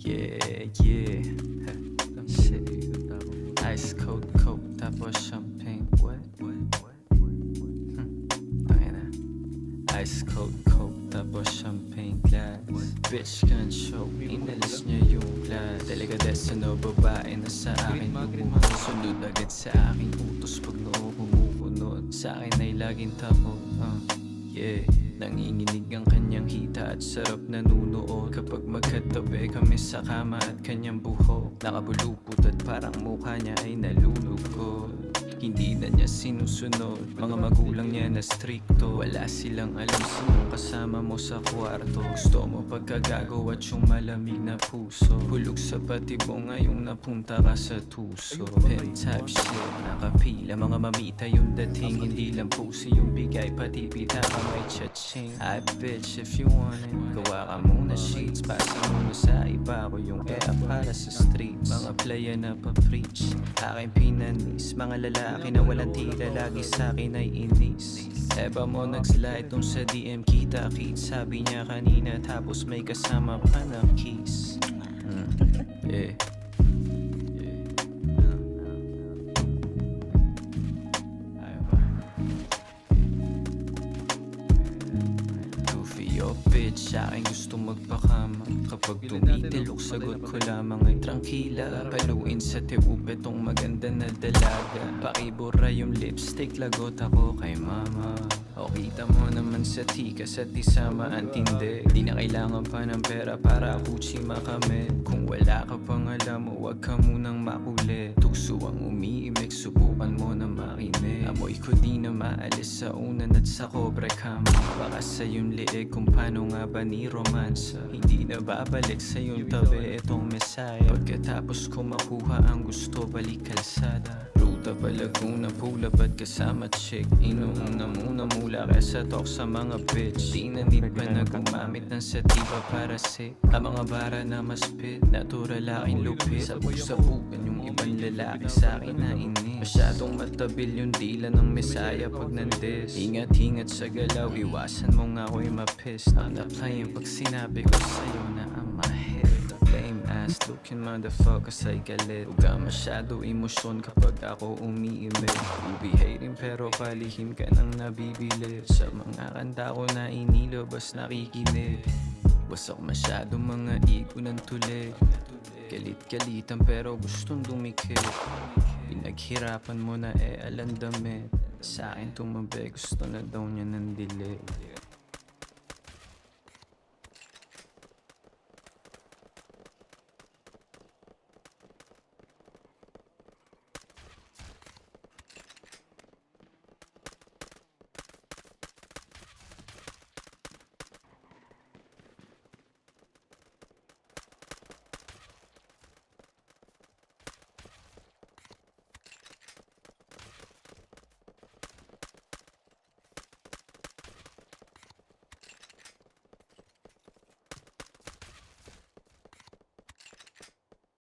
Yeah, yeah. Shit. Ice cold coke, tapos champagne. What? Tangina. Ice cold coke, tapos champagne glass. Bitch can't choke, inalis niya yung glass. Delikadesa no, babae na sa akin bumuhos. Sunod agad sa aking utos pag noo kumukunod. Sa akin ay laging tapos, yeah. Nanginginig ang kanyang hita at sarap nanunood. Kapag magkatabi kami sa kama at kanyang buhok, nakabulupot at parang mukha niya ay nalulugod. Hindi na niya sinusunod, mga magulang niya na stricto. Wala silang alam sinong kasama mo sa kwarto. Gusto mo pagkagago at yung malamig na puso. Hulog sa patibong ngayong napunta ka sa tuso. Pen type shit, nakapila mga mamita yung dating. Hindi lang pusi yung bigay, pati pita ka may cha-ching. Ay bitch if you want it, gawa ka muna sheets. Pasa muna sa iba ko yung air para sa streets. Mga playa na pa-preach, aking pinanis. Mga lalaki na walang tila, lagi sa'kin ay inis. Eba mo nag-slide dun sa DM, kita-kit. Sabi niya kanina tapos may kasama pa na kiss. Yeah. Yo bitch, sa'kin gusto magpakama. Kapag tumitilok, sagot ko lamang ay tranquila. Paluin sa tiwub itong maganda na dalaga. Pakibura yung lipstick, lagot ako kay mama. O kita mo naman sa tikas at isama ang tindi. Di na kailangan pa ng pera para Gucci makamit. Kung wala ka pang alam mo, wag ka munang makulit. Tukso ang umiimik, subukan mo na makinig. Amoy ko di na maalis sa unan at sa cobre cam. Baka sa yung liig kung paano nga ba ni romansa. Hindi na babalik sa yung tabi itong mesaya. Pagkatapos ko makuha ang gusto, balik kalsada. Ruta pa Laguna, pula ba't kasama chick. Inuuna muna mula kesa talk sa mga bitch. Di na need pa na gumamit ng sativa para sick. Ang mga bara na mas pit, natural aking lupit. Sabog-sabugan yung ibang lalaki sa'kin na inis. Masyadong matabil yung dila ng mesaya pag nandis. Ingat-ingat sa galaw, iwasan mo nga ako'y mapis. Not playing pag sinabi ko sa'yo na I'm my head. Lame ass looking motherfucker sa'y galit. Huwag ka masyado emosyon kapag ako umiimik. You be hating pero palihim ka nang nabibili. Sa mga kanta ko na inilabas nakikinig. Wasak masyado mga ego ng tulig. Galit-galitan pero gustong dumikit. Pinaghirapan mo na alandamit. Sa akin tumabi, gusto na daw niya ng dilig.